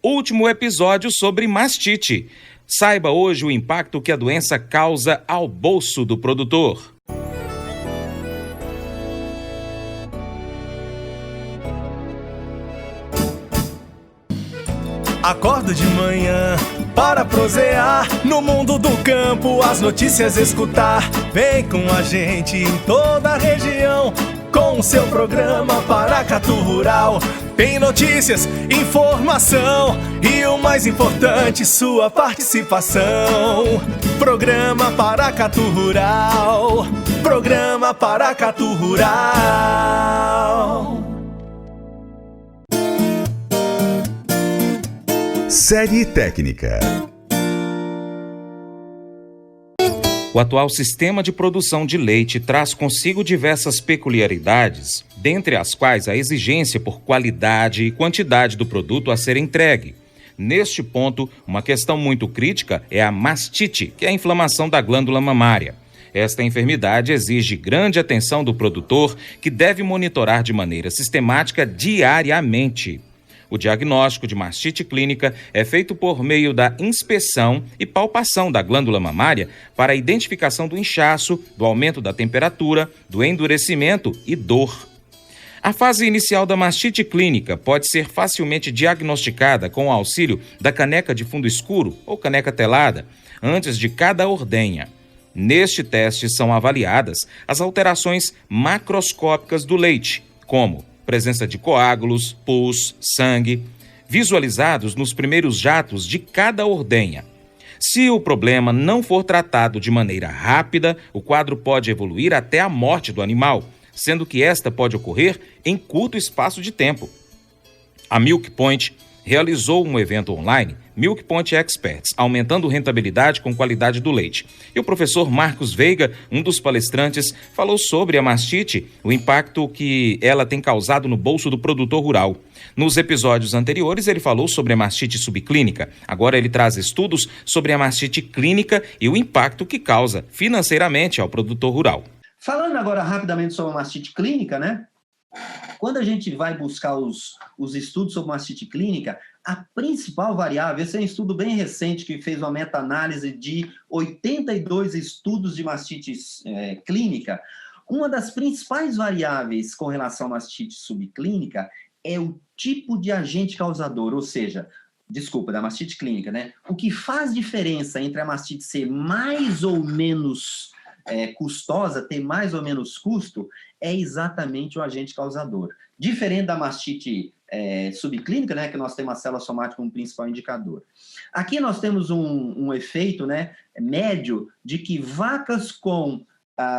último episódio sobre mastite. Saiba hoje o impacto que a doença causa ao bolso do produtor. Acordo de manhã para prosear no mundo do campo, as notícias escutar. Vem com a gente em toda a região com o seu programa Paracatu Rural. Tem notícias, informação e o mais importante, sua participação. Programa Paracatu Rural. Programa Paracatu Rural. Série técnica. O atual sistema de produção de leite traz consigo diversas peculiaridades, dentre as quais a exigência por qualidade e quantidade do produto a ser entregue. Neste ponto, uma questão muito crítica é a mastite, que é a inflamação da glândula mamária. Esta enfermidade exige grande atenção do produtor, que deve monitorar de maneira sistemática diariamente. O diagnóstico de mastite clínica é feito por meio da inspeção e palpação da glândula mamária para a identificação do inchaço, do aumento da temperatura, do endurecimento e dor. A fase inicial da mastite clínica pode ser facilmente diagnosticada com o auxílio da caneca de fundo escuro ou caneca telada, antes de cada ordenha. Neste teste são avaliadas as alterações macroscópicas do leite, como presença de coágulos, pus, sangue, visualizados nos primeiros jatos de cada ordenha. Se o problema não for tratado de maneira rápida, o quadro pode evoluir até a morte do animal, sendo que esta pode ocorrer em curto espaço de tempo. A Milk Point realizou um evento online, Milk Point Experts, aumentando rentabilidade com qualidade do leite. E o professor Marcos Veiga, um dos palestrantes, falou sobre a mastite, o impacto que ela tem causado no bolso do produtor rural. Nos episódios anteriores, ele falou sobre a mastite subclínica. Agora ele traz estudos sobre a mastite clínica e o impacto que causa financeiramente ao produtor rural. Falando agora rapidamente sobre a mastite clínica, né? Quando a gente vai buscar os estudos sobre mastite clínica, a principal variável, esse é um estudo bem recente que fez uma meta-análise de 82 estudos de mastite clínica, uma das principais variáveis com relação à mastite subclínica é o tipo de agente causador, ou seja, da mastite clínica, né? O que faz diferença entre a mastite ser mais ou menos custosa, ter mais ou menos custo, é exatamente o agente causador. Diferente da mastite subclínica, né, que nós temos a célula somática como principal indicador. Aqui nós temos um efeito, né, médio de que vacas com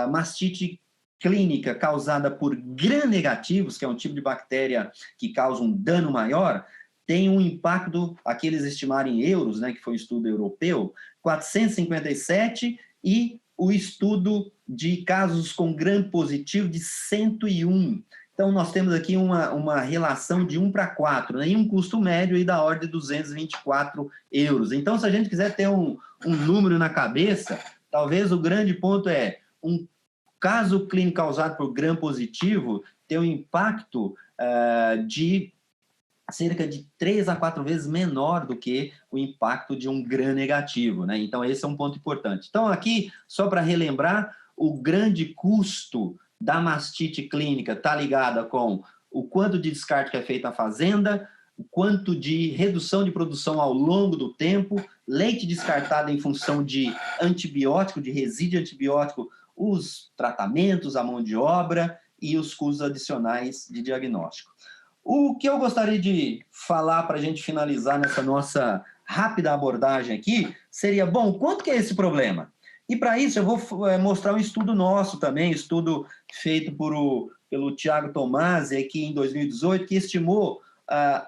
mastite clínica causada por gram-negativos, que é um tipo de bactéria que causa um dano maior, tem um impacto, aqui eles estimaram em euros, né, que foi um estudo europeu, 457 e o estudo de casos com gram positivo de 101. Então, nós temos aqui uma relação de 1:4, né? E um custo médio aí da ordem de 224 euros. Então, se a gente quiser ter um número na cabeça, talvez o grande ponto é um caso clínico causado por gram positivo ter um impacto de cerca de 3 a 4 vezes menor do que o impacto de um gram negativo, né? Então, esse é um ponto importante. Então, aqui, só para relembrar, o grande custo da mastite clínica está ligada com o quanto de descarte que é feito na fazenda, o quanto de redução de produção ao longo do tempo, leite descartado em função de antibiótico, de resíduo antibiótico, os tratamentos, a mão de obra e os custos adicionais de diagnóstico. O que eu gostaria de falar para a gente finalizar nessa nossa rápida abordagem aqui seria, bom, quanto que é esse problema? E para isso eu vou mostrar um estudo nosso também, estudo feito pelo Tiago Tomasi aqui em 2018, que estimou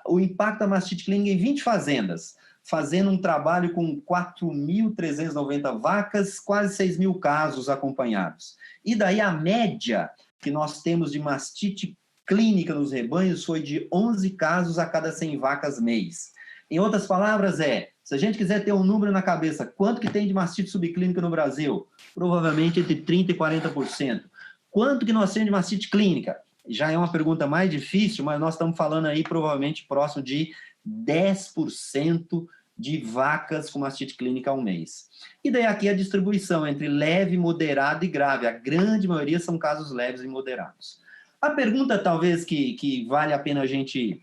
o impacto da mastite clínica em 20 fazendas, fazendo um trabalho com 4.390 vacas, quase 6.000 casos acompanhados. E daí a média que nós temos de mastite clínica nos rebanhos foi de 11 casos a cada 100 vacas mês. Em outras palavras, se a gente quiser ter um número na cabeça, quanto que tem de mastite subclínica no Brasil? Provavelmente entre 30% e 40%. Quanto que nós temos de mastite clínica? Já é uma pergunta mais difícil, mas nós estamos falando aí provavelmente próximo de 10% de vacas com mastite clínica ao mês. E daí aqui a distribuição entre leve, moderado e grave. A grande maioria são casos leves e moderados. A pergunta, talvez, que vale a pena a gente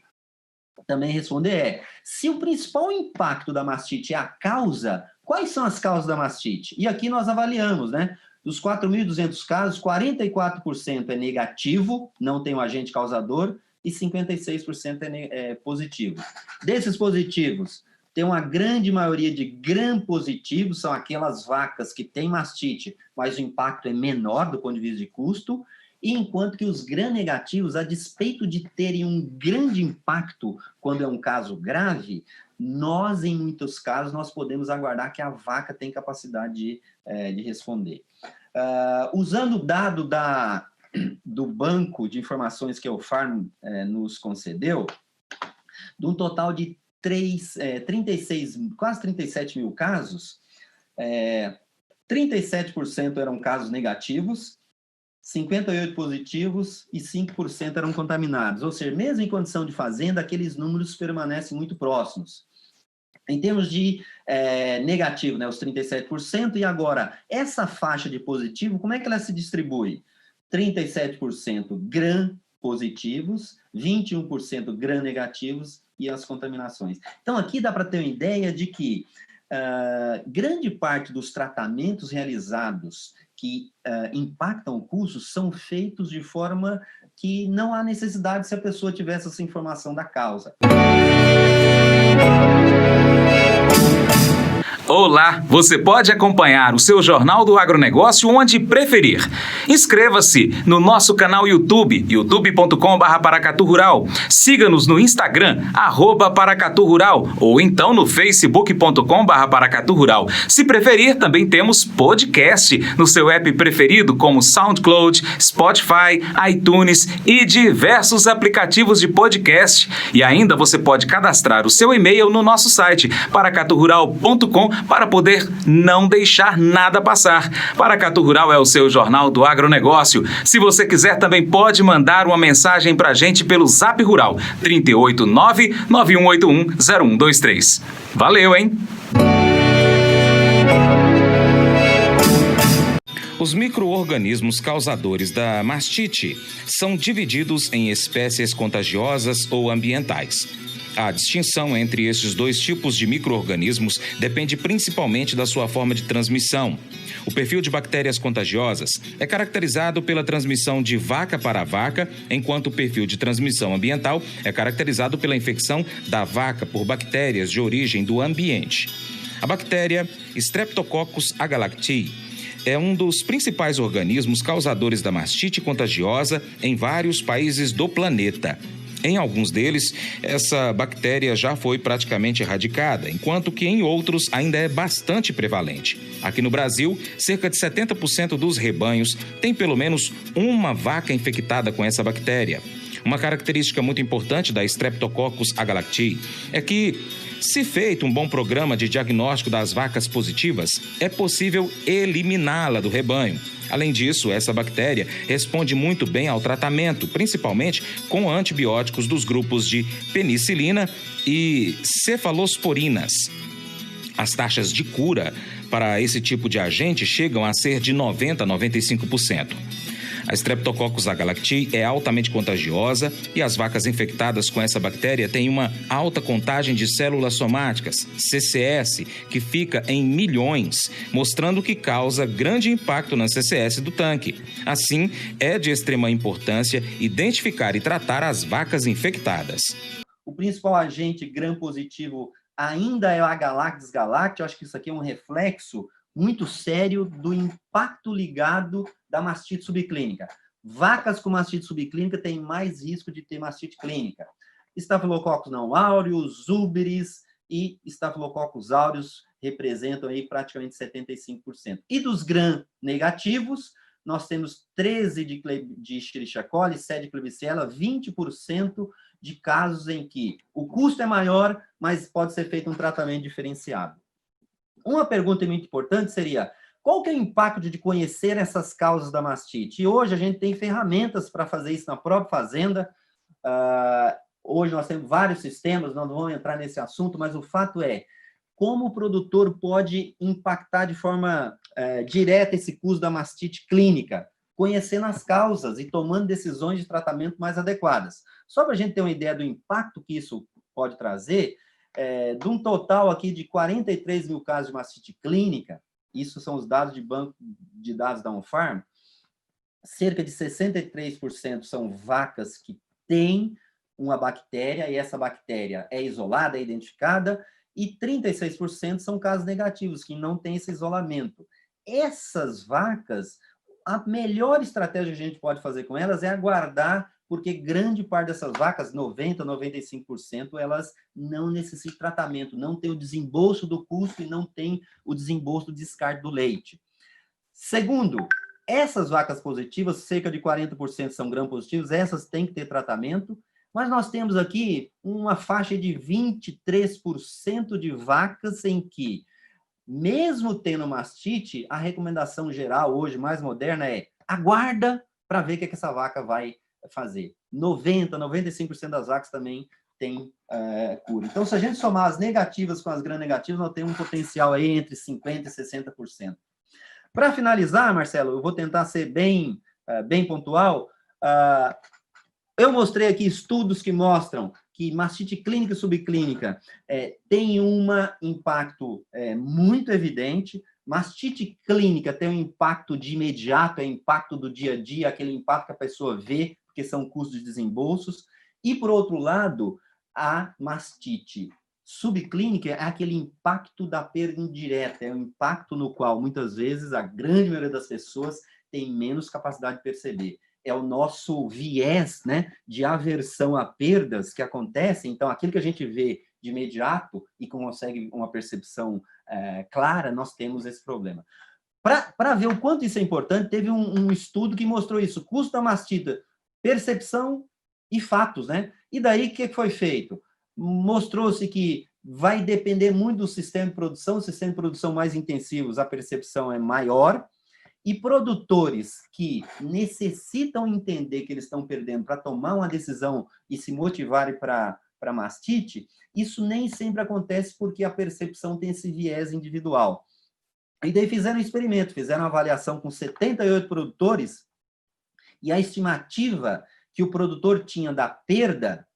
também responder é: se o principal impacto da mastite é a causa, quais são as causas da mastite? E aqui nós avaliamos, né? Dos 4.200 casos, 44% é negativo, não tem um agente causador, e 56% é positivo. Desses positivos, tem uma grande maioria de gram-positivos, são aquelas vacas que têm mastite, mas o impacto é menor do ponto de vista de custo, e enquanto que os gram-negativos, a despeito de terem um grande impacto quando é um caso grave, nós, em muitos casos, nós podemos aguardar que a vaca tem capacidade de responder. Usando o dado do banco de informações que a UFARM nos concedeu, de um total de 36, quase 37 mil casos, 37% eram casos negativos, 58% positivos e 5% eram contaminados. Ou seja, mesmo em condição de fazenda, aqueles números permanecem muito próximos. Em termos de negativo, né, os 37%, e agora, essa faixa de positivo, como é que ela se distribui? 37% gram positivos, 21% gram negativos e as contaminações. Então, aqui dá para ter uma ideia de que grande parte dos tratamentos realizados que impactam o custo são feitos de forma que não há necessidade se a pessoa tivesse essa informação da causa. Olá, você pode acompanhar o seu Jornal do Agronegócio onde preferir. Inscreva-se no nosso canal YouTube, youtube.com/Paracatu Rural. Siga-nos no Instagram, @Paracatu Rural, ou então no facebook.com/Paracatu Rural. Se preferir, também temos podcast no seu app preferido, como SoundCloud, Spotify, iTunes e diversos aplicativos de podcast. E ainda você pode cadastrar o seu e-mail no nosso site, paracaturural.com, para poder não deixar nada passar. Paracatu Rural é o seu Jornal do Agronegócio. Se você quiser, também pode mandar uma mensagem para a gente pelo Zap Rural, 389-9181-0123. Valeu, hein? Os micro-organismos causadores da mastite são divididos em espécies contagiosas ou ambientais. A distinção entre esses dois tipos de micro-organismos depende principalmente da sua forma de transmissão. O perfil de bactérias contagiosas é caracterizado pela transmissão de vaca para vaca, enquanto o perfil de transmissão ambiental é caracterizado pela infecção da vaca por bactérias de origem do ambiente. A bactéria Streptococcus agalactiae é um dos principais organismos causadores da mastite contagiosa em vários países do planeta. Em alguns deles, essa bactéria já foi praticamente erradicada, enquanto que em outros ainda é bastante prevalente. Aqui no Brasil, cerca de 70% dos rebanhos tem pelo menos uma vaca infectada com essa bactéria. Uma característica muito importante da Streptococcus agalactiae é que, se feito um bom programa de diagnóstico das vacas positivas, é possível eliminá-la do rebanho. Além disso, essa bactéria responde muito bem ao tratamento, principalmente com antibióticos dos grupos de penicilina e cefalosporinas. As taxas de cura para esse tipo de agente chegam a ser de 90% a 95%. A Streptococcus agalactiae é altamente contagiosa e as vacas infectadas com essa bactéria têm uma alta contagem de células somáticas, CCS, que fica em milhões, mostrando que causa grande impacto na CCS do tanque. Assim, é de extrema importância identificar e tratar as vacas infectadas. O principal agente gram-positivo ainda é o Agalactis galacti. Eu acho que isso aqui é um reflexo muito sério do impacto ligado da mastite subclínica. Vacas com mastite subclínica têm mais risco de ter mastite clínica. Staphylococcus não aureus, Zúberes e Staphylococcus aureus representam aí praticamente 75%. E dos gram-negativos, nós temos 13 de Escherichia coli, 7 de Klebsiella, 20% de casos em que o custo é maior, mas pode ser feito um tratamento diferenciado. Uma pergunta muito importante seria: qual que é o impacto de conhecer essas causas da mastite? E hoje a gente tem ferramentas para fazer isso na própria fazenda. Hoje nós temos vários sistemas, nós não vamos entrar nesse assunto, mas o fato é, como o produtor pode impactar de forma direta esse custo da mastite clínica, conhecendo as causas e tomando decisões de tratamento mais adequadas. Só para a gente ter uma ideia do impacto que isso pode trazer, de um total aqui de 43 mil casos de mastite clínica, isso são os dados de banco de dados da Unfarm, cerca de 63% são vacas que têm uma bactéria, e essa bactéria é isolada, é identificada, e 36% são casos negativos, que não têm esse isolamento. Essas vacas, a melhor estratégia que a gente pode fazer com elas é aguardar, porque grande parte dessas vacas, 90%, 95%, elas não necessitam de tratamento, não tem o desembolso do custo e não tem o desembolso do descarte do leite. Segundo, essas vacas positivas, cerca de 40% são gram-positivos, essas têm que ter tratamento, mas nós temos aqui uma faixa de 23% de vacas em que, mesmo tendo mastite, a recomendação geral hoje, mais moderna, é aguarda para ver o que essa vaca vai fazer. 90%, 95% das vacas também têm cura. Então, se a gente somar as negativas com as gram-negativas, nós temos um potencial aí entre 50% e 60%. Para finalizar, Marcelo, eu vou tentar ser bem pontual. Eu mostrei aqui estudos que mostram que mastite clínica e subclínica tem um impacto muito evidente. Mastite clínica tem um impacto de imediato, é impacto do dia a dia, aquele impacto que a pessoa vê, porque são custos de desembolsos. E, por outro lado, a mastite subclínica é aquele impacto da perda indireta, é um impacto no qual, muitas vezes, a grande maioria das pessoas tem menos capacidade de perceber. É o nosso viés, né, de aversão a perdas que acontecem. Então, aquilo que a gente vê de imediato e consegue uma percepção clara, nós temos esse problema. Para ver o quanto isso é importante, teve um estudo que mostrou isso, custo da mastite, percepção e fatos, né? E daí, o que foi feito? Mostrou-se que vai depender muito do sistema de produção, sistema de produção mais intensivos, a percepção é maior, e produtores que necessitam entender que eles estão perdendo para tomar uma decisão e se motivarem para mastite, isso nem sempre acontece porque a percepção tem esse viés individual. E daí fizeram um experimento, fizeram uma avaliação com 78 produtores, e a estimativa que o produtor tinha da perda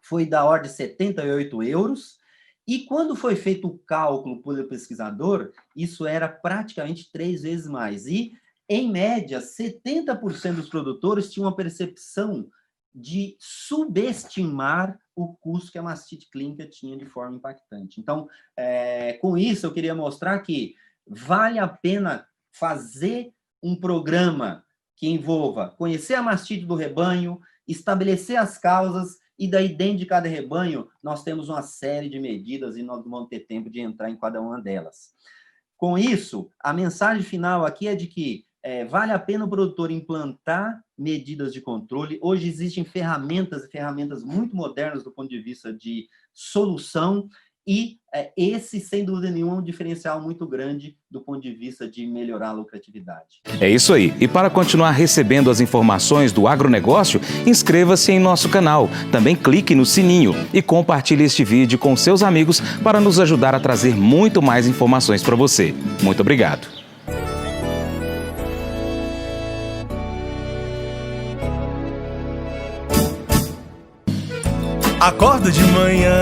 foi da ordem de 78 euros, e quando foi feito o cálculo pelo pesquisador, isso era praticamente 3 vezes mais. E, em média, 70% dos produtores tinham uma percepção de subestimar o custo que a mastite clínica tinha de forma impactante. Então, com isso, eu queria mostrar que vale a pena fazer um programa que envolva conhecer a mastite do rebanho, estabelecer as causas, e daí, dentro de cada rebanho, nós temos uma série de medidas e nós não vamos ter tempo de entrar em cada uma delas. Com isso, a mensagem final aqui é de que vale a pena o produtor implantar medidas de controle. Hoje existem ferramentas muito modernas do ponto de vista de solução, e esse, sem dúvida nenhuma, é um diferencial muito grande do ponto de vista de melhorar a lucratividade. É isso aí. E para continuar recebendo as informações do agronegócio, inscreva-se em nosso canal. Também clique no sininho e compartilhe este vídeo com seus amigos para nos ajudar a trazer muito mais informações para você. Muito obrigado. Acordo de manhã